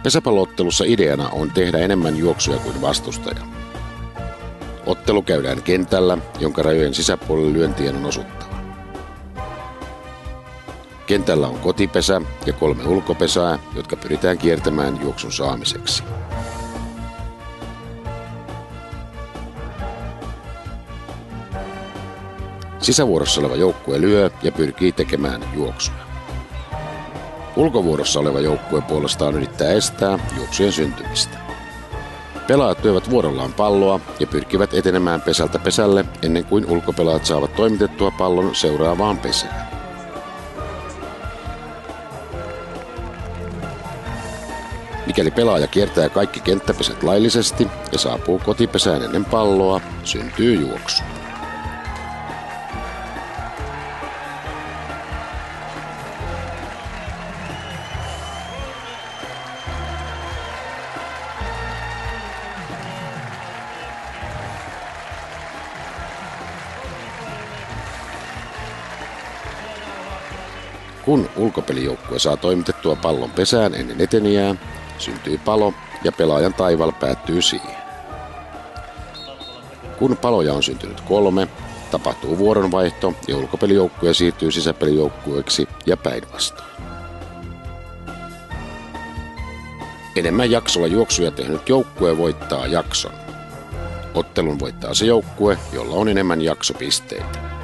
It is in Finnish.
Pesäpallo-ottelussa ideana on tehdä enemmän juoksuja kuin vastustaja. Ottelu käydään kentällä, jonka rajojen sisäpuolelle lyöntien on osuttava. Kentällä on kotipesä ja 3 ulkopesää, jotka pyritään kiertämään juoksun saamiseksi. Sisävuorossa oleva joukkue lyö ja pyrkii tekemään juoksuja. Ulkovuorossa oleva joukkue puolestaan yrittää estää juoksujen syntymistä. Pelaajat lyövät vuorollaan palloa ja pyrkivät etenemään pesältä pesälle ennen kuin ulkopelaajat saavat toimitettua pallon seuraavaan pesään. Mikäli pelaaja kiertää kaikki kenttäpesät laillisesti ja saapuu kotipesään ennen palloa, syntyy juoksu. Kun ulkopelijoukkue saa toimitettua pallon pesään ennen etenijää, syntyy palo ja pelaajan taival päättyy siihen. Kun paloja on syntynyt 3, tapahtuu vuoronvaihto ja ulkopelijoukkue siirtyy sisäpelijoukkueeksi ja päinvastoin. Enemmän jaksolla juoksuja tehnyt joukkue voittaa jakson. Ottelun voittaa se joukkue, jolla on enemmän jaksopisteitä.